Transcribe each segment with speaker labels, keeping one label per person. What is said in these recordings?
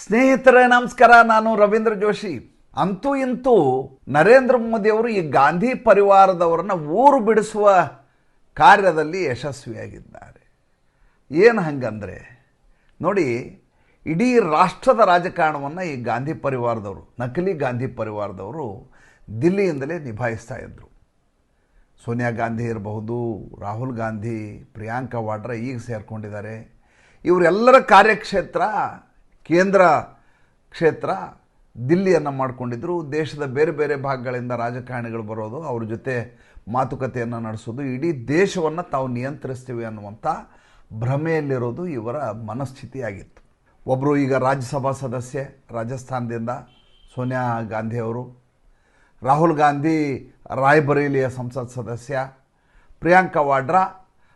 Speaker 1: ಸ್ನೇಹಿತರೆ ನಮಸ್ಕಾರ, ನಾನು ರವೀಂದ್ರ ಜೋಶಿ. ಅಂತೂ ಇಂತೂ ನರೇಂದ್ರ ಮೋದಿಯವರು ಈ ಗಾಂಧಿ ಪರಿವಾರದವರನ್ನ ಊರು ಬಿಡಿಸುವ ಕಾರ್ಯದಲ್ಲಿ ಯಶಸ್ವಿಯಾಗಿದ್ದಾರೆ. ಏನು ಹಂಗಂದರೆ ನೋಡಿ, ಇಡೀ ರಾಷ್ಟ್ರದ ರಾಜಕಾರಣವನ್ನು ಈ ಗಾಂಧಿ ಪರಿವಾರದವರು, ನಕಲಿ ಗಾಂಧಿ ಪರಿವಾರದವರು ದಿಲ್ಲಿಯಿಂದಲೇ ನಿಭಾಯಿಸ್ತಾ ಇದ್ದರು. ಸೋನಿಯಾ ಗಾಂಧಿ ಇರಬಹುದು, ರಾಹುಲ್ ಗಾಂಧಿ, ಪ್ರಿಯಾಂಕಾ ವಾಡ್ರಾ ಈಗ ಸೇರಿಕೊಂಡಿದ್ದಾರೆ. ಇವರೆಲ್ಲರ ಕಾರ್ಯಕ್ಷೇತ್ರ, ಕೇಂದ್ರ ಕ್ಷೇತ್ರ ದಿಲ್ಲಿಯನ್ನು ಮಾಡಿಕೊಂಡಿದ್ದರು. ದೇಶದ ಬೇರೆ ಬೇರೆ ಭಾಗಗಳಿಂದ ರಾಜಕಾರಣಿಗಳು ಬರೋದು, ಅವ್ರ ಜೊತೆ ಮಾತುಕತೆಯನ್ನು ನಡೆಸೋದು, ಇಡೀ ದೇಶವನ್ನು ತಾವು ನಿಯಂತ್ರಿಸ್ತೀವಿ ಅನ್ನುವಂಥ ಭ್ರಮೆಯಲ್ಲಿರೋದು ಇವರ ಮನಸ್ಥಿತಿಯಾಗಿತ್ತು. ಒಬ್ಬರು ಈಗ ರಾಜ್ಯಸಭಾ ಸದಸ್ಯೆ ರಾಜಸ್ಥಾನದಿಂದ ಸೋನಿಯಾ ಗಾಂಧಿಯವರು, ರಾಹುಲ್ ಗಾಂಧಿ ರಾಯ್ಬರೇಲಿಯ ಸಂಸತ್ ಸದಸ್ಯ, ಪ್ರಿಯಾಂಕಾ ವಾಡ್ರಾ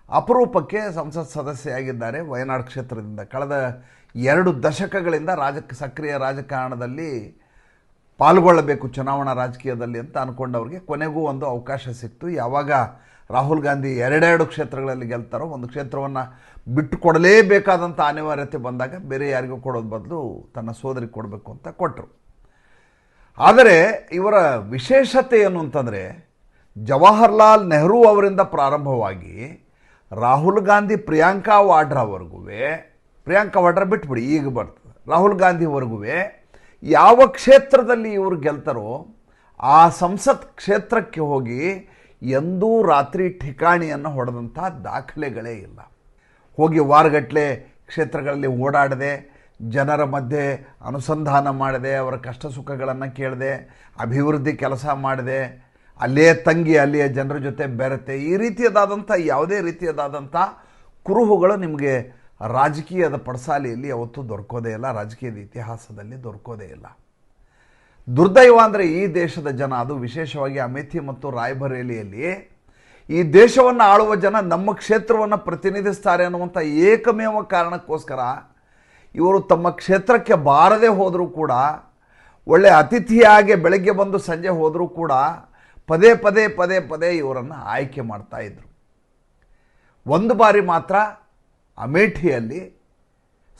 Speaker 1: ಅಪರೂಪಕ್ಕೆ ಸಂಸತ್ ಸದಸ್ಯೆಯಾಗಿದ್ದಾರೆ ವಯನಾಡ್ ಕ್ಷೇತ್ರದಿಂದ. ಕಳೆದ 2 ದಶಕಗಳಿಂದ ಸಕ್ರಿಯ ರಾಜಕಾರಣದಲ್ಲಿ ಪಾಲ್ಗೊಳ್ಳಬೇಕು, ಚುನಾವಣಾ ರಾಜಕೀಯದಲ್ಲಿ ಅಂತ ಅಂದ್ಕೊಂಡವ್ರಿಗೆ ಕೊನೆಗೂ ಒಂದು ಅವಕಾಶ ಸಿಕ್ತು. ಯಾವಾಗ ರಾಹುಲ್ ಗಾಂಧಿ 2 ಕ್ಷೇತ್ರಗಳಲ್ಲಿ ಗೆಲ್ತಾರೋ, ಒಂದು ಕ್ಷೇತ್ರವನ್ನು ಬಿಟ್ಟು ಕೊಡಲೇಬೇಕಾದಂಥ ಅನಿವಾರ್ಯತೆ ಬಂದಾಗ ಬೇರೆ ಯಾರಿಗೂ ಕೊಡೋದು ಬದಲು ತನ್ನ ಸೋದರಿಗೆ ಕೊಡಬೇಕು ಅಂತ ಕೊಟ್ಟರು. ಆದರೆ ಇವರ ವಿಶೇಷತೆ ಏನು ಅಂತಂದರೆ, ಜವಾಹರ್ಲಾಲ್ ನೆಹರು ಅವರಿಂದ ಪ್ರಾರಂಭವಾಗಿ ರಾಹುಲ್ ಗಾಂಧಿ ಪ್ರಿಯಾಂಕಾ ವಾಡ್ರಾವರೆಗೂ, ಪ್ರಿಯಾಂಕಾ ವಾಡ್ರಾ ಬಿಟ್ಬಿಡಿ ಈಗ ಬರ್ತದೆ, ರಾಹುಲ್ ಗಾಂಧಿವರೆಗೂ ಯಾವ ಕ್ಷೇತ್ರದಲ್ಲಿ ಇವರು ಗೆಲ್ತಾರೋ ಆ ಸಂಸತ್ ಕ್ಷೇತ್ರಕ್ಕೆ ಹೋಗಿ ಎಂದೂ ರಾತ್ರಿ ಠಿಕಾಣಿಯನ್ನು ಹೊಡೆದಂಥ ದಾಖಲೆಗಳೇ ಇಲ್ಲ. ಹೋಗಿ ವಾರಗಟ್ಟಲೆ ಕ್ಷೇತ್ರಗಳಲ್ಲಿ ಓಡಾಡದೆ, ಜನರ ಮಧ್ಯೆ ಅನುಸಂಧಾನ ಮಾಡದೆ, ಅವರ ಕಷ್ಟ ಸುಖಗಳನ್ನು ಕೇಳದೆ, ಅಭಿವೃದ್ಧಿ ಕೆಲಸ ಮಾಡದೆ, ಅಲ್ಲೇ ತಂಗಿ ಅಲ್ಲಿಯ ಜನರ ಜೊತೆ ಬೆರೆತೆ, ಈ ರೀತಿಯದಾದಂಥ ಯಾವುದೇ ರೀತಿಯದಾದಂಥ ಕುರುಹುಗಳು ನಿಮಗೆ ರಾಜಕೀಯದ ಪಡಸಾಲೆಯಲ್ಲಿ ಯಾವತ್ತೂ ದೊರಕೋದೇ ಇಲ್ಲ, ರಾಜಕೀಯದ ಇತಿಹಾಸದಲ್ಲಿ ದೊರಕೋದೇ ಇಲ್ಲ. ದುರ್ದೈವ ಅಂದರೆ ಈ ದೇಶದ ಜನ, ಅದು ವಿಶೇಷವಾಗಿ ಅಮೇಥಿ ಮತ್ತು ರಾಯ್ಬರೇಲಿಯಲ್ಲಿ ಈ ದೇಶವನ್ನು ಆಳುವ ಜನ ನಮ್ಮ ಕ್ಷೇತ್ರವನ್ನು ಪ್ರತಿನಿಧಿಸ್ತಾರೆ ಅನ್ನುವಂಥ ಏಕಮೇವ ಕಾರಣಕ್ಕೋಸ್ಕರ ಇವರು ತಮ್ಮ ಕ್ಷೇತ್ರಕ್ಕೆ ಬಾರದೇ ಹೋದರೂ ಕೂಡ, ಒಳ್ಳೆಯ ಅತಿಥಿಯಾಗಿ ಬೆಳಗ್ಗೆ ಬಂದು ಸಂಜೆ ಹೋದರೂ ಕೂಡ ಪದೇ ಪದೇ ಪದೇ ಪದೇ ಇವರನ್ನು ಆಯ್ಕೆ ಮಾಡ್ತಾಯಿದ್ರು. ಒಂದು ಬಾರಿ ಮಾತ್ರ ಅಮೇಠಿಯಲ್ಲಿ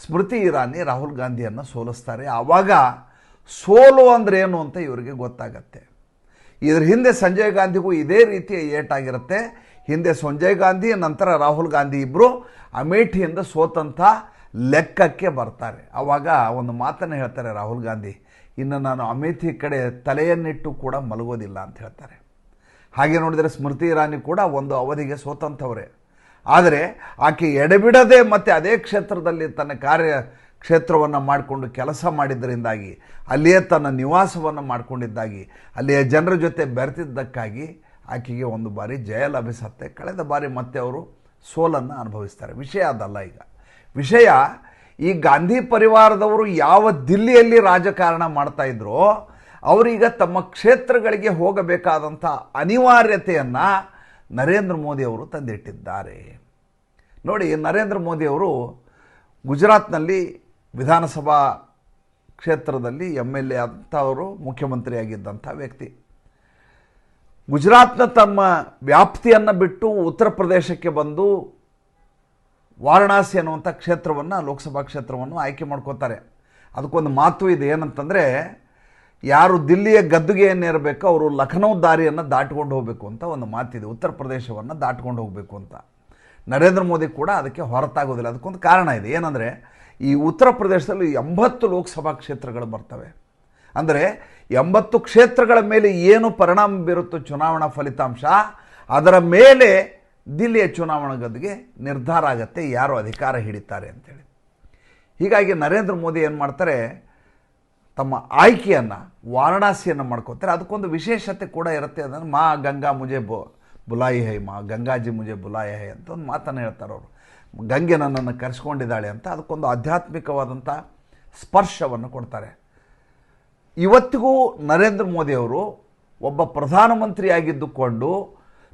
Speaker 1: ಸ್ಮೃತಿ ಇರಾನಿ ರಾಹುಲ್ ಗಾಂಧಿಯನ್ನು ಸೋಲಿಸ್ತಾರೆ. ಆವಾಗ ಸೋಲು ಅಂದರೆ ಏನು ಅಂತ ಇವರಿಗೆ ಗೊತ್ತಾಗತ್ತೆ. ಇದರ ಹಿಂದೆ ಸಂಜಯ್ ಗಾಂಧಿಗೂ ಇದೇ ರೀತಿಯ ಏಟಾಗಿರುತ್ತೆ. ಹಿಂದೆ ಸಂಜಯ್ ಗಾಂಧಿ, ನಂತರ ರಾಹುಲ್ ಗಾಂಧಿ ಇಬ್ಬರು ಅಮೇಠಿಯಿಂದ ಸೋತಂಥ ಲೆಕ್ಕಕ್ಕೆ ಬರ್ತಾರೆ. ಆವಾಗ ಒಂದು ಮಾತನ್ನು ಹೇಳ್ತಾರೆ ರಾಹುಲ್ ಗಾಂಧಿ, ಇನ್ನು ನಾನು ಅಮೇಥಿ ಕಡೆ ತಲೆಯನ್ನಿಟ್ಟು ಕೂಡ ಮಲಗೋದಿಲ್ಲ ಅಂತ ಹೇಳ್ತಾರೆ. ಹಾಗೆ ನೋಡಿದರೆ ಸ್ಮೃತಿ ಇರಾನಿ ಕೂಡ ಒಂದು ಅವಧಿಗೆ ಸೋತಂಥವರೇ. ಆದರೆ ಆಕೆ ಎಡೆಬಿಡದೆ ಮತ್ತು ಅದೇ ಕ್ಷೇತ್ರದಲ್ಲಿ ತನ್ನ ಕ್ಷೇತ್ರವನ್ನು ಮಾಡಿಕೊಂಡು ಕೆಲಸ ಮಾಡಿದ್ದರಿಂದಾಗಿ, ಅಲ್ಲಿಯೇ ತನ್ನ ನಿವಾಸವನ್ನು ಮಾಡಿಕೊಂಡಿದ್ದಾಗಿ, ಅಲ್ಲಿಯ ಜನರ ಜೊತೆ ಬೆರೆತಿದ್ದಕ್ಕಾಗಿ ಆಕೆಗೆ ಒಂದು ಬಾರಿ ಜಯ ಲಭಿಸುತ್ತೆ. ಕಳೆದ ಬಾರಿ ಮತ್ತೆ ಅವರು ಸೋಲನ್ನು ಅನುಭವಿಸ್ತಾರೆ. ವಿಷಯ ಅದಲ್ಲ. ಈಗ ವಿಷಯ, ಈ ಗಾಂಧಿ ಪರಿವಾರದವರು ಯಾವ ದಿಲ್ಲಿಯಲ್ಲಿ ರಾಜಕಾರಣ ಮಾಡ್ತಾಯಿದ್ರೋ ಅವರೀಗ ತಮ್ಮ ಕ್ಷೇತ್ರಗಳಿಗೆ ಹೋಗಬೇಕಾದಂಥ ಅನಿವಾರ್ಯತೆಯನ್ನು ನರೇಂದ್ರ ಮೋದಿಯವರು ತಂದಿಟ್ಟಿದ್ದಾರೆ. ನೋಡಿ, ನರೇಂದ್ರ ಮೋದಿಯವರು ಗುಜರಾತ್ನಲ್ಲಿ ವಿಧಾನಸಭಾ ಕ್ಷೇತ್ರದಲ್ಲಿ MLA ಆದಂಥವರು, ಮುಖ್ಯಮಂತ್ರಿಯಾಗಿದ್ದಂಥ ವ್ಯಕ್ತಿ. ಗುಜರಾತ್ನ ತಮ್ಮ ವ್ಯಾಪ್ತಿಯನ್ನು ಬಿಟ್ಟು ಉತ್ತರ ಪ್ರದೇಶಕ್ಕೆ ಬಂದು ವಾರಣಾಸಿ ಅನ್ನುವಂಥ ಕ್ಷೇತ್ರವನ್ನು, ಲೋಕಸಭಾ ಕ್ಷೇತ್ರವನ್ನು ಆಯ್ಕೆ ಮಾಡ್ಕೋತಾರೆ. ಅದಕ್ಕೊಂದು ಮಾತು ಇದೆ, ಏನಂತಂದರೆ ಯಾರು ದಿಲ್ಲಿಯ ಗದ್ದುಗೆಯನ್ನೇರಬೇಕೋ ಅವರು ಲಖನೌ ದಾರಿಯನ್ನು ದಾಟ್ಕೊಂಡು ಹೋಗಬೇಕು ಅಂತ ಒಂದು ಮಾತಿದೆ. ಉತ್ತರ ಪ್ರದೇಶವನ್ನು ದಾಟ್ಕೊಂಡು ಹೋಗಬೇಕು ಅಂತ. ನರೇಂದ್ರ ಮೋದಿ ಕೂಡ ಅದಕ್ಕೆ ಹೊರತಾಗೋದಿಲ್ಲ. ಅದಕ್ಕೊಂದು ಕಾರಣ ಇದೆ, ಏನಂದರೆ ಈ ಉತ್ತರ ಪ್ರದೇಶದಲ್ಲಿ 80 ಲೋಕಸಭಾ ಕ್ಷೇತ್ರಗಳು ಬರ್ತವೆ. ಅಂದರೆ 80 ಕ್ಷೇತ್ರಗಳ ಮೇಲೆ ಏನು ಪರಿಣಾಮ ಬೀರುತ್ತೋ ಚುನಾವಣಾ ಫಲಿತಾಂಶ, ಅದರ ಮೇಲೆ ದಿಲ್ಲಿಯ ಚುನಾವಣಾ ಗದ್ದುಗೆ ನಿರ್ಧಾರ ಆಗುತ್ತೆ, ಯಾರು ಅಧಿಕಾರ ಹಿಡಿತಾರೆ ಅಂತೇಳಿ. ಹೀಗಾಗಿ ನರೇಂದ್ರ ಮೋದಿ ಏನು ಮಾಡ್ತಾರೆ, ತಮ್ಮ ಆಯ್ಕೆಯನ್ನು ವಾರಣಾಸಿಯನ್ನು ಮಾಡ್ಕೋತಾರೆ. ಅದಕ್ಕೊಂದು ವಿಶೇಷತೆ ಕೂಡ ಇರುತ್ತೆ. ಅದನ್ನು ಮಾ ಗಂಗಾ ಮುಜೆ ಬುಲಾಯಿ ಹೈ, ಮಾ ಗಂಗಾಜಿ ಮುಜೆ ಬುಲಾಯಿ ಹೈ ಅಂತ ಒಂದು ಮಾತನ್ನು ಹೇಳ್ತಾರೆ ಅವರು. ಗಂಗೆ ನನ್ನನ್ನು ಕರೆಸ್ಕೊಂಡಿದ್ದಾಳೆ ಅಂತ. ಅದಕ್ಕೊಂದು ಆಧ್ಯಾತ್ಮಿಕವಾದಂಥ ಸ್ಪರ್ಶವನ್ನು ಕೊಡ್ತಾರೆ. ಇವತ್ತಿಗೂ ನರೇಂದ್ರ ಮೋದಿಯವರು ಒಬ್ಬ ಪ್ರಧಾನಮಂತ್ರಿಯಾಗಿದ್ದುಕೊಂಡು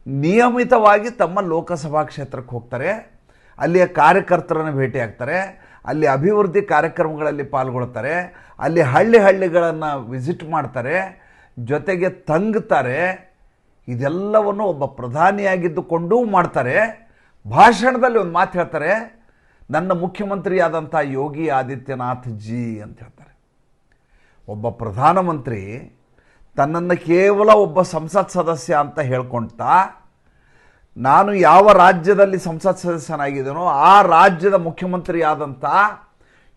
Speaker 1: ನಿಯಮಿತವಾಗಿ ತಮ್ಮ ಲೋಕಸಭಾ ಕ್ಷೇತ್ರಕ್ಕೆ ಹೋಗ್ತಾರೆ, ಅಲ್ಲಿಯ ಕಾರ್ಯಕರ್ತರನ್ನು ಭೇಟಿಯಾಗ್ತಾರೆ, ಅಲ್ಲಿ ಅಭಿವೃದ್ಧಿ ಕಾರ್ಯಕ್ರಮಗಳಲ್ಲಿ ಪಾಲ್ಗೊಳ್ತಾರೆ, ಅಲ್ಲಿ ಹಳ್ಳಿಗಳನ್ನು ವಿಸಿಟ್ ಮಾಡ್ತಾರೆ, ಜೊತೆಗೆ ತಂಗುತ್ತಾರೆ. ಇದೆಲ್ಲವನ್ನು ಒಬ್ಬ ಪ್ರಧಾನಿಯಾಗಿದ್ದುಕೊಂಡೂ ಮಾಡ್ತಾರೆ. ಭಾಷಣದಲ್ಲಿ ಒಂದು ಮಾತು ಹೇಳ್ತಾರೆ, ನನ್ನ ಮುಖ್ಯಮಂತ್ರಿಯಾದಂಥ ಯೋಗಿ ಆದಿತ್ಯನಾಥ್ ಜಿ ಅಂತ ಹೇಳ್ತಾರೆ. ಒಬ್ಬ ಪ್ರಧಾನಮಂತ್ರಿ ತನ್ನನ್ನು ಕೇವಲ ಒಬ್ಬ ಸಂಸತ್ ಸದಸ್ಯ ಅಂತ ಹೇಳ್ಕೊಳ್ತಾ ನಾನು ಯಾವ ರಾಜ್ಯದಲ್ಲಿ ಸಂಸತ್ ಸದಸ್ಯನಾಗಿದ್ದೇನೋ ಆ ರಾಜ್ಯದ ಮುಖ್ಯಮಂತ್ರಿಯಾದಂಥ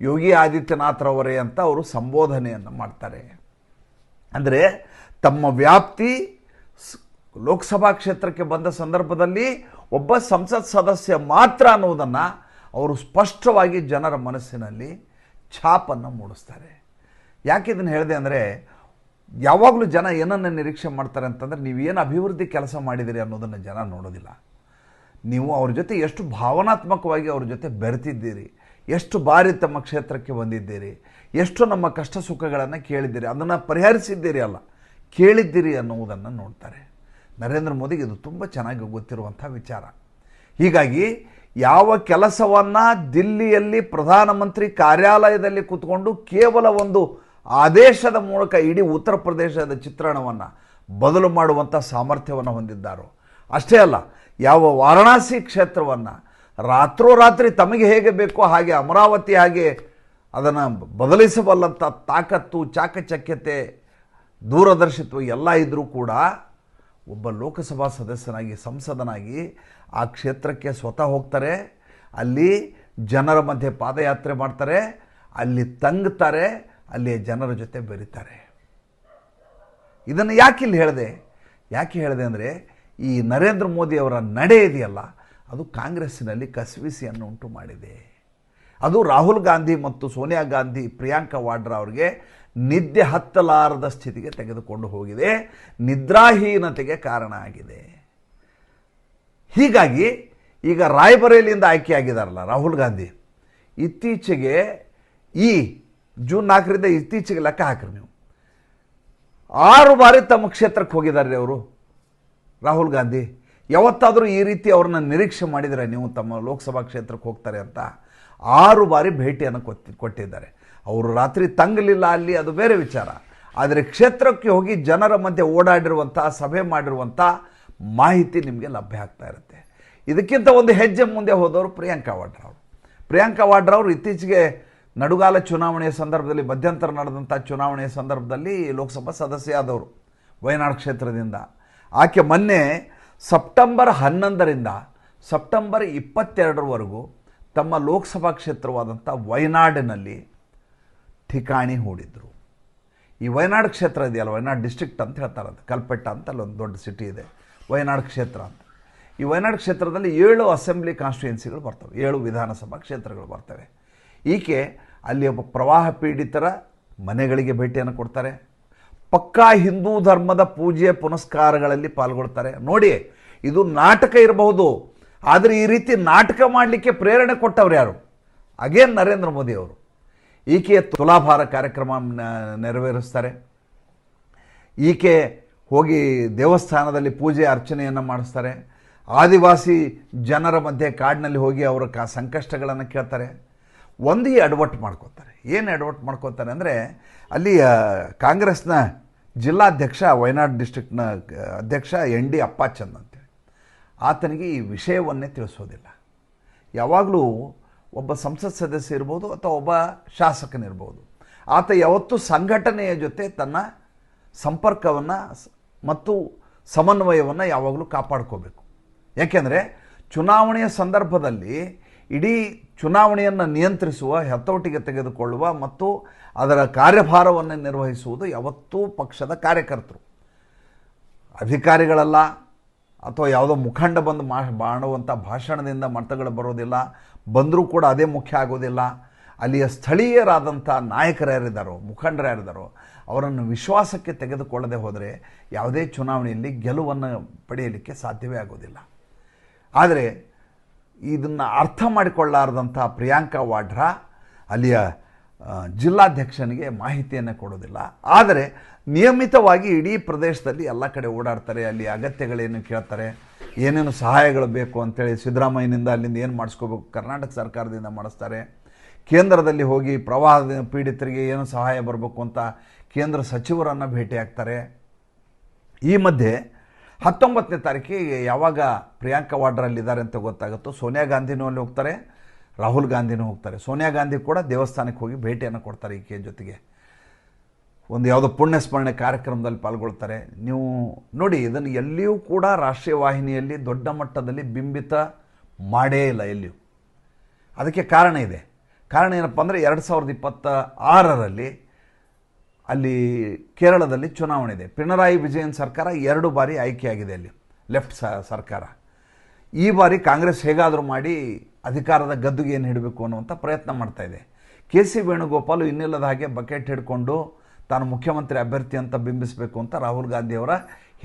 Speaker 1: ಯೋಗಿ ಆದಿತ್ಯನಾಥ್ರವರೇ ಅಂತ ಅವರು ಸಂಬೋಧನೆಯನ್ನು ಮಾಡ್ತಾರೆ. ಅಂದರೆ ತಮ್ಮ ವ್ಯಾಪ್ತಿ ಲೋಕಸಭಾ ಕ್ಷೇತ್ರಕ್ಕೆ ಬಂದ ಸಂದರ್ಭದಲ್ಲಿ ಒಬ್ಬ ಸಂಸತ್ ಸದಸ್ಯ ಮಾತ್ರ ಅನ್ನೋದನ್ನು ಅವರು ಸ್ಪಷ್ಟವಾಗಿ ಜನರ ಮನಸ್ಸಿನಲ್ಲಿ ಛಾಪನ್ನು ಮೂಡಿಸ್ತಾರೆ. ಯಾಕೆ ಇದನ್ನು ಹೇಳಿದೆ ಅಂದರೆ, ಯಾವಾಗಲೂ ಜನ ಏನನ್ನು ನಿರೀಕ್ಷೆ ಮಾಡ್ತಾರೆ ಅಂತಂದರೆ ನೀವೇನು ಅಭಿವೃದ್ಧಿ ಕೆಲಸ ಮಾಡಿದಿರಿ ಅನ್ನೋದನ್ನು ಜನ ನೋಡೋದಿಲ್ಲ. ನೀವು ಅವ್ರ ಜೊತೆ ಎಷ್ಟು ಭಾವನಾತ್ಮಕವಾಗಿ ಅವ್ರ ಜೊತೆ ಬೆರೆತಿದ್ದೀರಿ, ಎಷ್ಟು ಬಾರಿ ತಮ್ಮ ಕ್ಷೇತ್ರಕ್ಕೆ ಬಂದಿದ್ದೀರಿ, ಎಷ್ಟು ನಮ್ಮ ಕಷ್ಟ ಸುಖಗಳನ್ನು ಕೇಳಿದ್ದೀರಿ, ಅದನ್ನು ಪರಿಹರಿಸಿದ್ದೀರಿ ಅಲ್ಲ ಕೇಳಿದ್ದೀರಿ ಅನ್ನುವುದನ್ನು ನೋಡ್ತಾರೆ. ನರೇಂದ್ರ ಮೋದಿಗೆ ಇದು ತುಂಬ ಚೆನ್ನಾಗಿ ಗೊತ್ತಿರುವಂಥ ವಿಚಾರ. ಹೀಗಾಗಿ ಯಾವ ಕೆಲಸವನ್ನು ದಿಲ್ಲಿಯಲ್ಲಿ ಪ್ರಧಾನಮಂತ್ರಿ ಕಾರ್ಯಾಲಯದಲ್ಲಿ ಕೂತ್ಕೊಂಡು ಕೇವಲ ಒಂದು ಆದೇಶದ ಮೂಲಕ ಇಡೀ ಉತ್ತರ ಪ್ರದೇಶದ ಚಿತ್ರಣವನ್ನು ಬದಲು ಮಾಡುವಂಥ ಸಾಮರ್ಥ್ಯವನ್ನು ಹೊಂದಿದ್ದಾರೋ, ಅಷ್ಟೇ ಅಲ್ಲ ಯಾವ ವಾರಣಾಸಿ ಕ್ಷೇತ್ರವನ್ನು ರಾತ್ರೋರಾತ್ರಿ ತಮಗೆ ಹೇಗೆ ಬೇಕೋ ಹಾಗೆ ಅಮರಾವತಿ ಹಾಗೆ ಅದನ್ನು ಬದಲಿಸಬಲ್ಲಂಥ ತಾಕತ್ತು, ಚಾಕಚಕ್ಯತೆ, ದೂರದರ್ಶಿತ್ವ ಎಲ್ಲ ಇದ್ದರೂ ಕೂಡ ಒಬ್ಬ ಲೋಕಸಭಾ ಸದಸ್ಯನಾಗಿ ಸಂಸದನಾಗಿ ಆ ಕ್ಷೇತ್ರಕ್ಕೆ ಸ್ವತಃ ಹೋಗ್ತಾರೆ, ಅಲ್ಲಿ ಜನರ ಮಧ್ಯೆ ಪಾದಯಾತ್ರೆ ಮಾಡ್ತಾರೆ, ಅಲ್ಲಿ ತಂಗ್ತಾರೆ, ಅಲ್ಲಿ ಜನರ ಜೊತೆ ಬೆರೀತಾರೆ. ಇದನ್ನು ಯಾಕೆ ಹೇಳಿದೆ ಅಂದರೆ ಈ ನರೇಂದ್ರ ಮೋದಿಯವರ ನಡೆ ಇದೆಯಲ್ಲ ಅದು ಕಾಂಗ್ರೆಸ್ಸಿನಲ್ಲಿ ಕಸಿವಿಸಿಯನ್ನು ಉಂಟು ಮಾಡಿದೆ. ಅದು ರಾಹುಲ್ ಗಾಂಧಿ ಮತ್ತು ಸೋನಿಯಾ ಗಾಂಧಿ, ಪ್ರಿಯಾಂಕಾ ವಾಡ್ರಾ ಅವರಿಗೆ ನಿದ್ದೆ ಹತ್ತಲಾರದ ಸ್ಥಿತಿಗೆ ತೆಗೆದುಕೊಂಡು ಹೋಗಿದೆ, ನಿದ್ರಾಹೀನತೆಗೆ ಕಾರಣ ಆಗಿದೆ. ಹೀಗಾಗಿ ಈಗ ರಾಯ್ಬರೇಲಿಯಿಂದ ಆಯ್ಕೆಯಾಗಿದ್ದಾರಲ್ಲ ರಾಹುಲ್ ಗಾಂಧಿ, ಇತ್ತೀಚೆಗೆ ಈ ಜೂನ್ 4ರಿಂದ ಇತ್ತೀಚೆಗೆ ಲೆಕ್ಕ ಹಾಕ್ರಿ ನೀವು, 6 ಬಾರಿ ತಮ್ಮ ಕ್ಷೇತ್ರಕ್ಕೆ ಹೋಗಿದ್ದಾರೆ ಅವರು ರಾಹುಲ್ ಗಾಂಧಿ. ಯಾವತ್ತಾದರೂ ಈ ರೀತಿ ಅವ್ರನ್ನ ನಿರೀಕ್ಷೆ ಮಾಡಿದರೆ ನೀವು ತಮ್ಮ ಲೋಕಸಭಾ ಕ್ಷೇತ್ರಕ್ಕೆ ಹೋಗ್ತಾರೆ ಅಂತ? 6 ಬಾರಿ ಭೇಟಿಯನ್ನು ಕೊಟ್ಟಿದ್ದಾರೆ. ಅವರು ರಾತ್ರಿ ತಂಗಲಿಲ್ಲ ಅಲ್ಲಿ, ಅದು ಬೇರೆ ವಿಚಾರ. ಆದರೆ ಕ್ಷೇತ್ರಕ್ಕೆ ಹೋಗಿ ಜನರ ಮಧ್ಯೆ ಓಡಾಡಿರುವಂಥ, ಸಭೆ ಮಾಡಿರುವಂಥ ಮಾಹಿತಿ ನಿಮಗೆ ಲಭ್ಯ ಆಗ್ತಾ ಇರುತ್ತೆ. ಇದಕ್ಕಿಂತ ಒಂದು ಹೆಜ್ಜೆ ಮುಂದೆ ಹೋದವರು ಪ್ರಿಯಾಂಕಾ ವಾಡ್ರಾ ಅವರು ಇತ್ತೀಚೆಗೆ ನಡುಗಾಲ ಚುನಾವಣೆಯ ಸಂದರ್ಭದಲ್ಲಿ, ಮಧ್ಯಂತರ ನಡೆದಂಥ ಚುನಾವಣೆಯ ಸಂದರ್ಭದಲ್ಲಿ ಲೋಕಸಭಾ ಸದಸ್ಯ ಆದವರು ವಯನಾಡ್ ಕ್ಷೇತ್ರದಿಂದ. ಆಕೆ ಮೊನ್ನೆ ಸೆಪ್ಟೆಂಬರ್ 11ರಿಂದ ಸೆಪ್ಟೆಂಬರ್ 22ರವರೆಗೂ ತಮ್ಮ ಲೋಕಸಭಾ ಕ್ಷೇತ್ರವಾದಂಥ ವಯನಾಡಿನಲ್ಲಿ ಠಿಕಾಣಿ ಹೂಡಿದ್ರು. ಈ ವಯನಾಡ್ ಕ್ಷೇತ್ರ ಇದೆಯಲ್ಲ, ವಯನಾಡ್ ಡಿಸ್ಟ್ರಿಕ್ಟ್ ಅಂತ ಹೇಳ್ತಾರೆ, ಅದು ಕಲ್ಪೆಟ್ಟ ಅಂತ ಅಲ್ಲೊಂದು ದೊಡ್ಡ ಸಿಟಿ ಇದೆ, ವಯನಾಡ್ ಕ್ಷೇತ್ರ ಅಂತ. ಈ ವಯನಾಡ್ ಕ್ಷೇತ್ರದಲ್ಲಿ 7 ಅಸೆಂಬ್ಲಿ ಕಾನ್ಸ್ಟಿಟ್ಯೂನ್ಸಿಗಳು ಬರ್ತವೆ, 7 ವಿಧಾನಸಭಾ ಕ್ಷೇತ್ರಗಳು ಬರ್ತವೆ. ಈಕೆ ಅಲ್ಲಿ ಒಬ್ಬ ಪ್ರವಾಹ ಪೀಡಿತರ ಮನೆಗಳಿಗೆ ಭೇಟಿಯನ್ನು ಕೊಡ್ತಾರೆ, ಪಕ್ಕಾ ಹಿಂದೂ ಧರ್ಮದ ಪೂಜೆ ಪುನಸ್ಕಾರಗಳಲ್ಲಿ ಪಾಲ್ಗೊಳ್ತಾರೆ. ನೋಡಿ, ಇದು ನಾಟಕ ಇರಬಹುದು, ಆದರೆ ಈ ರೀತಿ ನಾಟಕ ಮಾಡಲಿಕ್ಕೆ ಪ್ರೇರಣೆ ಕೊಟ್ಟವ್ರು ಯಾರು? ಅಗೇನ್ ನರೇಂದ್ರ ಮೋದಿ ಅವರು. ಈಕೆಯ ತುಲಾಭಾರ ಕಾರ್ಯಕ್ರಮ ನೆರವೇರಿಸ್ತಾರೆ, ಈಕೆ ಹೋಗಿ ದೇವಸ್ಥಾನದಲ್ಲಿ ಪೂಜೆ ಅರ್ಚನೆಯನ್ನು ಮಾಡಿಸ್ತಾರೆ, ಆದಿವಾಸಿ ಜನರ ಮಧ್ಯೆ ಕಾಡಿನಲ್ಲಿ ಹೋಗಿ ಅವರ ಸಂಕಷ್ಟಗಳನ್ನು ಕೇಳ್ತಾರೆ. ಒಂದು ಎಡವಟ್ಟು ಮಾಡ್ಕೋತಾರೆ. ಏನು ಎಡವಟ್ಟು ಮಾಡ್ಕೋತಾರೆ ಅಂದರೆ, ಅಲ್ಲಿ ಕಾಂಗ್ರೆಸ್ನ ಜಿಲ್ಲಾಧ್ಯಕ್ಷ, ವಯನಾಡ್ ಡಿಸ್ಟ್ರಿಕ್ಟ್ನ ಅಧ್ಯಕ್ಷ ND ಅಪ್ಪಾಚಂದ್ ಅಂತೇಳಿ, ಆತನಿಗೆ ಈ ವಿಷಯವನ್ನೇ ತಿಳಿಸೋದಿಲ್ಲ. ಯಾವಾಗಲೂ ಒಬ್ಬ ಸಂಸತ್ ಸದಸ್ಯ ಇರ್ಬೋದು ಅಥವಾ ಒಬ್ಬ ಶಾಸಕನಿರ್ಬೋದು, ಆತ ಯಾವತ್ತೂ ಸಂಘಟನೆಯ ಜೊತೆ ತನ್ನ ಸಂಪರ್ಕವನ್ನು ಮತ್ತು ಸಮನ್ವಯವನ್ನು ಯಾವಾಗಲೂ ಕಾಪಾಡ್ಕೋಬೇಕು. ಯಾಕೆಂದರೆ ಚುನಾವಣೆಯ ಸಂದರ್ಭದಲ್ಲಿ ಇಡೀ ಚುನಾವಣೆಯನ್ನು ನಿಯಂತ್ರಿಸುವ, ಹತೋಟಿಗೆ ತೆಗೆದುಕೊಳ್ಳುವ ಮತ್ತು ಅದರ ಕಾರ್ಯಭಾರವನ್ನು ನಿರ್ವಹಿಸುವುದು ಯಾವತ್ತೂ ಪಕ್ಷದ ಕಾರ್ಯಕರ್ತರು, ಅಧಿಕಾರಿಗಳಲ್ಲ, ಅಥವಾ ಯಾವುದೋ ಮುಖಂಡ ಬಂದು ಮಾಡುವಂಥ ಭಾಷಣದಿಂದ ಮತಗಳು ಬರೋದಿಲ್ಲ, ಬಂದರೂ ಕೂಡ ಅದೇ ಮುಖ್ಯ ಆಗೋದಿಲ್ಲ. ಅಲ್ಲಿಯ ಸ್ಥಳೀಯರಾದಂಥ ನಾಯಕರು ಯಾರಿದ್ದಾರೋ, ಮುಖಂಡರು ಯಾರಿದ್ದಾರೋ ಅವರನ್ನು ವಿಶ್ವಾಸಕ್ಕೆ ತೆಗೆದುಕೊಳ್ಳದೆ ಹೋದರೆ ಯಾವುದೇ ಚುನಾವಣೆಯಲ್ಲಿ ಗೆಲುವನ್ನು ಪಡೆಯಲಿಕ್ಕೆ ಸಾಧ್ಯವೇ ಆಗೋದಿಲ್ಲ. ಆದರೆ ಇದನ್ನು ಅರ್ಥ ಮಾಡಿಕೊಳ್ಳಾರ್ದಂಥ ಪ್ರಿಯಾಂಕಾ ವಾಡ್ರಾ ಅಲ್ಲಿಯ ಜಿಲ್ಲಾಧ್ಯಕ್ಷನಿಗೆ ಮಾಹಿತಿಯನ್ನು ಕೊಡೋದಿಲ್ಲ. ಆದರೆ ನಿಯಮಿತವಾಗಿ ಇಡೀ ಪ್ರದೇಶದಲ್ಲಿ ಎಲ್ಲ ಕಡೆ ಓಡಾಡ್ತಾರೆ, ಅಲ್ಲಿ ಅಗತ್ಯಗಳೇನು ಕೇಳ್ತಾರೆ, ಏನೇನು ಸಹಾಯಗಳು ಬೇಕು ಅಂತೇಳಿ ಸಿದ್ದರಾಮಯ್ಯನಿಂದ ಅಲ್ಲಿಂದ ಏನು ಮಾಡಿಸ್ಕೋಬೇಕು ಕರ್ನಾಟಕ ಸರ್ಕಾರದಿಂದ ಮಾಡಿಸ್ತಾರೆ. ಕೇಂದ್ರದಲ್ಲಿ ಹೋಗಿ ಪ್ರವಾಹ ಪೀಡಿತರಿಗೆ ಏನು ಸಹಾಯ ಬರಬೇಕು ಅಂತ ಕೇಂದ್ರ ಸಚಿವರನ್ನು ಭೇಟಿಯಾಗ್ತಾರೆ. ಈ ಮಧ್ಯೆ 19ನೇ ತಾರೀಕಿಗೆ ಯಾವಾಗ ಪ್ರಿಯಾಂಕಾ ವಾಡ್ರಾ ಅಲ್ಲಿದ್ದಾರೆ ಅಂತ ಗೊತ್ತಾಗುತ್ತೋ, ಸೋನಿಯಾ ಗಾಂಧಿನೂ ಅಲ್ಲಿ ಹೋಗ್ತಾರೆ, ರಾಹುಲ್ ಗಾಂಧಿನೂ ಹೋಗ್ತಾರೆ. ಸೋನಿಯಾ ಗಾಂಧಿ ಕೂಡ ದೇವಸ್ಥಾನಕ್ಕೆ ಹೋಗಿ ಭೇಟಿಯನ್ನು ಕೊಡ್ತಾರೆ ಈಕೆಯ ಜೊತೆಗೆ. ಒಂದು ಯಾವುದೋ ಪುಣ್ಯ ಸ್ಮರಣೆ ಕಾರ್ಯಕ್ರಮದಲ್ಲಿ ಪಾಲ್ಗೊಳ್ತಾರೆ. ನೀವು ನೋಡಿ, ಇದನ್ನು ಎಲ್ಲಿಯೂ ಕೂಡ ರಾಷ್ಟ್ರೀಯ ವಾಹಿನಿಯಲ್ಲಿ ದೊಡ್ಡ ಮಟ್ಟದಲ್ಲಿ ಬಿಂಬಿತ ಮಾಡೇ ಇಲ್ಲ ಎಲ್ಲಿಯೂ. ಅದಕ್ಕೆ ಕಾರಣ ಇದೆ. ಕಾರಣ ಏನಪ್ಪ ಅಂದರೆ 2026ರಲ್ಲಿ ಅಲ್ಲಿ ಕೇರಳದಲ್ಲಿ ಚುನಾವಣೆ ಇದೆ. ಪಿಣರಾಯಿ ವಿಜಯನ್ ಸರ್ಕಾರ 2 ಬಾರಿ ಆಯ್ಕೆಯಾಗಿದೆ ಅಲ್ಲಿ, ಲೆಫ್ಟ್ ಸರ್ಕಾರ. ಈ ಬಾರಿ ಕಾಂಗ್ರೆಸ್ ಹೇಗಾದರೂ ಮಾಡಿ ಅಧಿಕಾರದ ಗದ್ದುಗೆ ಏನು ಹಿಡಬೇಕು ಅನ್ನುವಂಥ ಪ್ರಯತ್ನ ಮಾಡ್ತಾ ಇದೆ. KC ವೇಣುಗೋಪಾಲ್ ಇನ್ನಿಲ್ಲದ ಹಾಗೆ ಬಕೆಟ್ ಹಿಡ್ಕೊಂಡು ತಾನು ಮುಖ್ಯಮಂತ್ರಿ ಅಭ್ಯರ್ಥಿ ಅಂತ ಬಿಂಬಿಸಬೇಕು ಅಂತ ರಾಹುಲ್ ಗಾಂಧಿಯವರ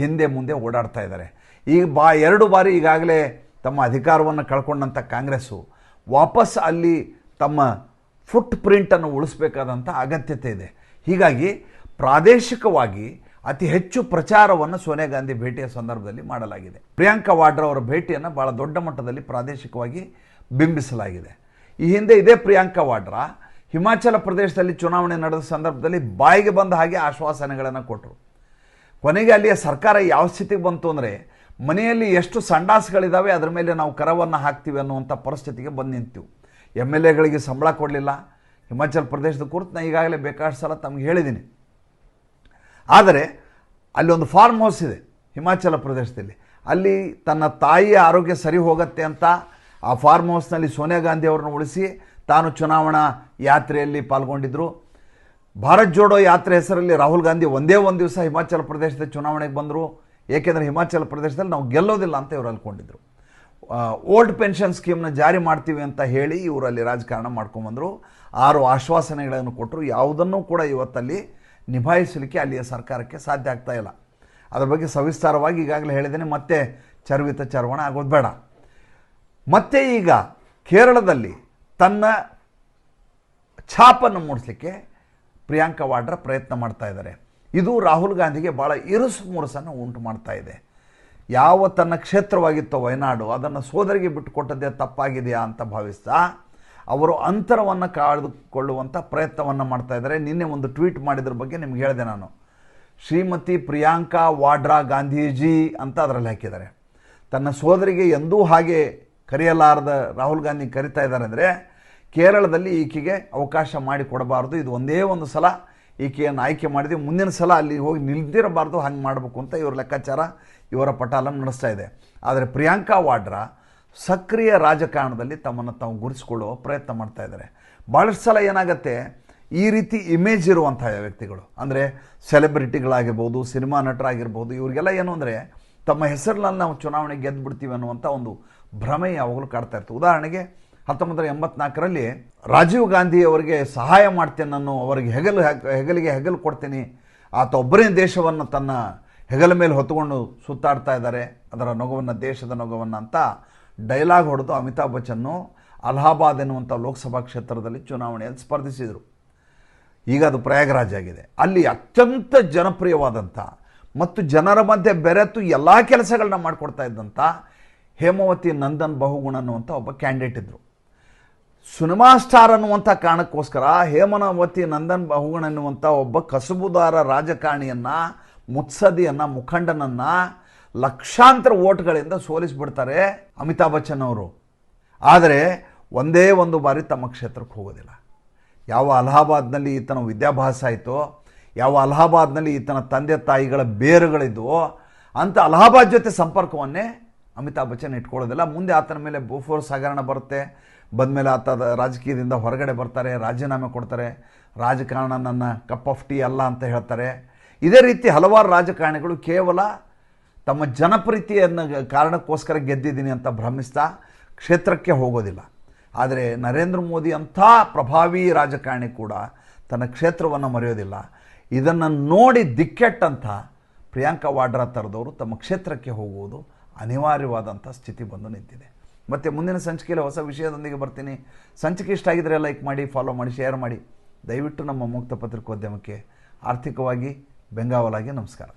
Speaker 1: ಹಿಂದೆ ಮುಂದೆ ಓಡಾಡ್ತಾ ಇದ್ದಾರೆ. ಈಗ 2 ಬಾರಿ ಈಗಾಗಲೇ ತಮ್ಮ ಅಧಿಕಾರವನ್ನು ಕಳ್ಕೊಂಡಂಥ ಕಾಂಗ್ರೆಸ್ಸು ವಾಪಸ್ ಅಲ್ಲಿ ತಮ್ಮ ಫುಟ್ ಪ್ರಿಂಟನ್ನು ಉಳಿಸಬೇಕಾದಂಥ ಅಗತ್ಯತೆ ಇದೆ. ಹೀಗಾಗಿ ಪ್ರಾದೇಶಿಕವಾಗಿ ಅತಿ ಹೆಚ್ಚು ಪ್ರಚಾರವನ್ನು ಸೋನಿಯಾ ಗಾಂಧಿ ಭೇಟಿಯ ಸಂದರ್ಭದಲ್ಲಿ ಮಾಡಲಾಗಿದೆ. ಪ್ರಿಯಾಂಕಾ ವಾಡ್ರಾ ಅವರ ಭೇಟಿಯನ್ನು ಭಾಳ ದೊಡ್ಡ ಮಟ್ಟದಲ್ಲಿ ಪ್ರಾದೇಶಿಕವಾಗಿ ಬಿಂಬಿಸಲಾಗಿದೆ. ಈ ಹಿಂದೆ ಇದೇ ಪ್ರಿಯಾಂಕಾ ವಾಡ್ರಾ ಹಿಮಾಚಲ ಪ್ರದೇಶದಲ್ಲಿ ಚುನಾವಣೆ ನಡೆದ ಸಂದರ್ಭದಲ್ಲಿ ಬಾಯಿಗೆ ಬಂದ ಹಾಗೆ ಆಶ್ವಾಸನೆಗಳನ್ನು ಕೊಟ್ಟರು. ಕೊನೆಗೆ ಅಲ್ಲಿಯ ಸರ್ಕಾರ ಯಾವ ಸ್ಥಿತಿಗೆ ಬಂತು ಅಂದರೆ, ಮನೆಯಲ್ಲಿ ಎಷ್ಟು ಸಂಡಾಸ್ಗಳಿದ್ದಾವೆ ಅದರ ಮೇಲೆ ನಾವು ಕರವನ್ನು ಹಾಕ್ತೀವಿ ಅನ್ನುವಂಥ ಪರಿಸ್ಥಿತಿಗೆ ಬಂದು ನಿಂತೀವಿ. MLAಗಳಿಗೆ ಸಂಬಳ ಕೊಡಲಿಲ್ಲ. ಹಿಮಾಚಲ ಪ್ರದೇಶದ ಕುರಿತು ನಾನು ಈಗಾಗಲೇ ಬೇಕಾದಷ್ಟು ಸಲ ತಮಗೆ ಹೇಳಿದ್ದೀನಿ. ಆದರೆ ಅಲ್ಲಿ ಒಂದು ಫಾರ್ಮ್ ಹೌಸ್ ಇದೆ ಹಿಮಾಚಲ ಪ್ರದೇಶದಲ್ಲಿ. ಅಲ್ಲಿ ತನ್ನ ತಾಯಿಯ ಆರೋಗ್ಯ ಸರಿ ಹೋಗುತ್ತೆ ಅಂತ ಆ ಫಾರ್ಮ್ ಹೌಸ್ನಲ್ಲಿ ಸೋನಿಯಾ ಗಾಂಧಿ ಅವರನ್ನು ಉಳಿಸಿ ತಾನು ಚುನಾವಣಾ ಯಾತ್ರೆಯಲ್ಲಿ ಪಾಲ್ಗೊಂಡಿದ್ದರು. ಭಾರತ್ ಜೋಡೋ ಯಾತ್ರೆ ಹೆಸರಲ್ಲಿ ರಾಹುಲ್ ಗಾಂಧಿ ಒಂದೇ ಒಂದು ದಿವಸ ಹಿಮಾಚಲ ಪ್ರದೇಶದ ಚುನಾವಣೆಗೆ ಬಂದರು. ಏಕೆಂದರೆ ಹಿಮಾಚಲ ಪ್ರದೇಶದಲ್ಲಿ ನಾವು ಗೆಲ್ಲೋದಿಲ್ಲ ಅಂತ ಇವರು ಅನ್ಕೊಂಡಿದ್ರು. ಓಲ್ಡ್ ಪೆನ್ಷನ್ ಸ್ಕೀಮ್ನ ಜಾರಿ ಮಾಡ್ತೀವಿ ಅಂತ ಹೇಳಿ ಇವರಲ್ಲಿ ರಾಜಕಾರಣ ಮಾಡ್ಕೊಂಬಂದರು. 6 ಆಶ್ವಾಸನೆಗಳನ್ನು ಕೊಟ್ಟರು. ಯಾವುದನ್ನೂ ಕೂಡ ಇವತ್ತಲ್ಲಿ ನಿಭಾಯಿಸಲಿಕ್ಕೆ ಅಲ್ಲಿಯ ಸರ್ಕಾರಕ್ಕೆ ಸಾಧ್ಯ ಆಗ್ತಾ ಇಲ್ಲ. ಅದರ ಬಗ್ಗೆ ಸವಿಸ್ತಾರವಾಗಿ ಈಗಾಗಲೇ ಹೇಳಿದ್ದೇನೆ, ಮತ್ತೆ ಚರ್ವಿತ ಚರ್ವಣ ಆಗೋದು ಬೇಡ. ಮತ್ತೆ ಈಗ ಕೇರಳದಲ್ಲಿ ತನ್ನ ಛಾಪನ್ನು ಮೂಡಿಸಲಿಕ್ಕೆ ಪ್ರಿಯಾಂಕಾ ವಾಡ್ರಾ ಪ್ರಯತ್ನ ಮಾಡ್ತಾ ಇದ್ದಾರೆ. ಇದು ರಾಹುಲ್ ಗಾಂಧಿಗೆ ಭಾಳ ಇರುಸು ಮುರುಸನ್ನು ಉಂಟು ಮಾಡ್ತಾ ಇದೆ. ಯಾವ ತನ್ನ ಕ್ಷೇತ್ರವಾಗಿತ್ತೋ ವಯನಾಡು, ಅದನ್ನು ಸೋದರಿಗೆ ಬಿಟ್ಟುಕೊಟ್ಟದ್ದೇ ತಪ್ಪಾಗಿದೆಯಾ ಅಂತ ಭಾವಿಸ್ತಾ ಅವರು ಅಂತರವನ್ನು ಕಾಯ್ದುಕೊಳ್ಳುವಂಥ ಪ್ರಯತ್ನವನ್ನು ಮಾಡ್ತಾ ಇದ್ದಾರೆ. ನಿನ್ನೆ ಒಂದು ಟ್ವೀಟ್ ಮಾಡಿದ್ರ ಬಗ್ಗೆ ನಿಮ್ಗೆ ಹೇಳಿದೆ ನಾನು. ಶ್ರೀಮತಿ ಪ್ರಿಯಾಂಕಾ ವಾಡ್ರಾ ಗಾಂಧೀಜಿ ಅಂತ ಅದರಲ್ಲಿ ಹಾಕಿದ್ದಾರೆ. ತನ್ನ ಸೋದರಿಗೆ ಎಂದೂ ಹಾಗೆ ಕರೆಯಲಾರದ ರಾಹುಲ್ ಗಾಂಧಿ ಕರಿತಾ ಇದ್ದಾರೆ ಅಂದರೆ ಕೇರಳದಲ್ಲಿ ಈಕೆಗೆ ಅವಕಾಶ ಮಾಡಿಕೊಡಬಾರ್ದು. ಇದು ಒಂದೇ ಒಂದು ಸಲ ಈಕೆಯನ್ನು ಆಯ್ಕೆ ಮಾಡಿದ್ವಿ, ಮುಂದಿನ ಸಲ ಅಲ್ಲಿ ಹೋಗಿ ನಿಲ್ದಿರಬಾರ್ದು, ಹಂಗೆ ಮಾಡಬೇಕು ಅಂತ ಇವರ ಲೆಕ್ಕಾಚಾರ, ಇವರ ಪಟಾಲನ್ನು ನಡೆಸ್ತಾ ಇದೆ. ಆದರೆ ಪ್ರಿಯಾಂಕಾ ವಾಡ್ರಾ ಸಕ್ರಿಯ ರಾಜಕಾರಣದಲ್ಲಿ ತಮ್ಮನ್ನು ತಾವು ಗುರುತಿಸಿಕೊಳ್ಳುವ ಪ್ರಯತ್ನ ಮಾಡ್ತಾ ಇದ್ದಾರೆ. ಭಾಳಷ್ಟು ಸಲ ಏನಾಗುತ್ತೆ, ಈ ರೀತಿ ಇಮೇಜ್ ಇರುವಂಥ ವ್ಯಕ್ತಿಗಳು ಅಂದರೆ ಸೆಲೆಬ್ರಿಟಿಗಳಾಗಿರ್ಬೋದು, ಸಿನಿಮಾ ನಟರಾಗಿರ್ಬೋದು, ಇವರಿಗೆಲ್ಲ ಏನು ಅಂದರೆ ತಮ್ಮ ಹೆಸರಿನಲ್ಲಿ ನಾವು ಚುನಾವಣೆ ಗೆದ್ದು ಬಿಡ್ತೀವಿ ಅನ್ನುವಂಥ ಒಂದು ಭ್ರಮೆ ಯಾವಾಗಲೂ ಕಾಡ್ತಾ ಇರ್ತದೆ. ಉದಾಹರಣೆಗೆ 1984ರಲ್ಲಿ ರಾಜೀವ್ ಗಾಂಧಿ ಅವರಿಗೆ ಸಹಾಯ ಮಾಡ್ತೇನೆ, ನಾನು ಅವರಿಗೆ ಹೆಗಲಿಗೆ ಹೆಗಲು ಕೊಡ್ತೀನಿ, ಆತ ಒಬ್ಬರೇ ದೇಶವನ್ನು ತನ್ನ ಹೆಗಲ ಮೇಲೆ ಹೊತ್ತುಕೊಂಡು ಸುತ್ತಾಡ್ತಾ ಇದ್ದಾರೆ, ಅದರ ನೊಗವನ್ನು, ದೇಶದ ನೊಗವನ್ನು ಅಂತ ಡೈಲಾಗ್ ಹೊಡೆದು ಅಮಿತಾಬ್ ಬಚ್ಚನ್ನು ಅಲಹಾಬಾದ್ ಎನ್ನುವಂಥ ಲೋಕಸಭಾ ಕ್ಷೇತ್ರದಲ್ಲಿ ಚುನಾವಣೆಯಲ್ಲಿ ಸ್ಪರ್ಧಿಸಿದರು. ಈಗ ಅದು ಪ್ರಯಾಗರಾಜ್ ಆಗಿದೆ. ಅಲ್ಲಿ ಅತ್ಯಂತ ಜನಪ್ರಿಯವಾದಂಥ ಮತ್ತು ಜನರ ಮಧ್ಯೆ ಬೆರೆತು ಎಲ್ಲ ಕೆಲಸಗಳನ್ನ ಮಾಡಿಕೊಡ್ತಾ ಇದ್ದಂಥ ಹೇಮಾವತಿ ನಂದನ್ ಬಹುಗುಣ ಅನ್ನುವಂಥ ಒಬ್ಬ ಕ್ಯಾಂಡಿಡೇಟ್ ಇದ್ದರು. ಸಿನಿಮಾ ಸ್ಟಾರ್ ಅನ್ನುವಂಥ ಕಾರಣಕ್ಕೋಸ್ಕರ ಹೇಮಾವತಿ ನಂದನ್ ಬಹುಗುಣ ಎನ್ನುವಂಥ ಒಬ್ಬ ಕಸುಬುದಾರ ರಾಜಕಾರಣಿಯನ್ನು, ಮುತ್ಸದಿಯನ್ನು, ಮುಖಂಡನನ್ನು ಲಕ್ಷಾಂತರ ಓಟ್ಗಳಿಂದ ಸೋಲಿಸಿಬಿಡ್ತಾರೆ ಅಮಿತಾಬ್ ಬಚ್ಚನ್ ಅವರು. ಆದರೆ ಒಂದೇ ಒಂದು ಬಾರಿ ತಮ್ಮ ಕ್ಷೇತ್ರಕ್ಕೆ ಹೋಗೋದಿಲ್ಲ. ಯಾವ ಅಲಹಾಬಾದ್ನಲ್ಲಿ ಈತನ ವಿದ್ಯಾಭ್ಯಾಸ ಆಯಿತೋ, ಯಾವ ಅಲಹಾಬಾದ್ನಲ್ಲಿ ಈತನ ತಂದೆ ತಾಯಿಗಳ ಬೇರುಗಳಿದ್ವೋ ಅಂಥ ಅಲಹಾಬಾದ್ ಜೊತೆ ಸಂಪರ್ಕವನ್ನೇ ಅಮಿತಾಬ್ ಬಚ್ಚನ್ ಇಟ್ಕೊಳ್ಳೋದಿಲ್ಲ. ಮುಂದೆ ಆತನ ಮೇಲೆ ಬೋಫೋರ್ಸ್ ಹಗರಣ ಬರುತ್ತೆ. ಬಂದಮೇಲೆ ಆತ ರಾಜಕೀಯದಿಂದ ಹೊರಗಡೆ ಬರ್ತಾರೆ, ರಾಜೀನಾಮೆ ಕೊಡ್ತಾರೆ, ರಾಜಕಾರಣ ನನ್ನ ಕಪ್ ಆಫ್ ಟೀ ಅಲ್ಲ ಅಂತ ಹೇಳ್ತಾರೆ. ಇದೇ ರೀತಿ ಹಲವಾರು ರಾಜಕಾರಣಿಗಳು ಕೇವಲ ತಮ್ಮ ಜನಪ್ರಿಯತೆಯನ್ನು ಕಾರಣಕ್ಕೋಸ್ಕರ ಗೆದ್ದಿದ್ದೀನಿ ಅಂತ ಭ್ರಮಿಸ್ತಾ ಕ್ಷೇತ್ರಕ್ಕೆ ಹೋಗೋದಿಲ್ಲ. ಆದರೆ ನರೇಂದ್ರ ಮೋದಿ ಅಂಥ ಪ್ರಭಾವಿ ರಾಜಕಾರಣಿ ಕೂಡ ತನ್ನ ಕ್ಷೇತ್ರವನ್ನು ಮರೆಯೋದಿಲ್ಲ. ಇದನ್ನು ನೋಡಿ ದಿಕ್ಕೆಟ್ಟಂಥ ಪ್ರಿಯಾಂಕಾ ವಾಡ್ರಾ ಥರದವರು ತಮ್ಮ ಕ್ಷೇತ್ರಕ್ಕೆ ಹೋಗುವುದು ಅನಿವಾರ್ಯವಾದಂಥ ಸ್ಥಿತಿ ಬಂದು ನಿಂತಿದೆ. ಮತ್ತು ಮುಂದಿನ ಸಂಚಿಕೆಯಲ್ಲಿ ಹೊಸ ವಿಷಯದೊಂದಿಗೆ ಬರ್ತೀನಿ. ಸಂಚಿಕೆ ಇಷ್ಟ ಆಗಿದ್ದರೆ ಲೈಕ್ ಮಾಡಿ, ಫಾಲೋ ಮಾಡಿ, ಶೇರ್ ಮಾಡಿ. ದಯವಿಟ್ಟು ನಮ್ಮ ಮುಕ್ತ ಪತ್ರಿಕೋದ್ಯಮಕ್ಕೆ ಆರ್ಥಿಕವಾಗಿ ಬೆಂಗಾವಲಾಗಿ ನಮಸ್ಕಾರ.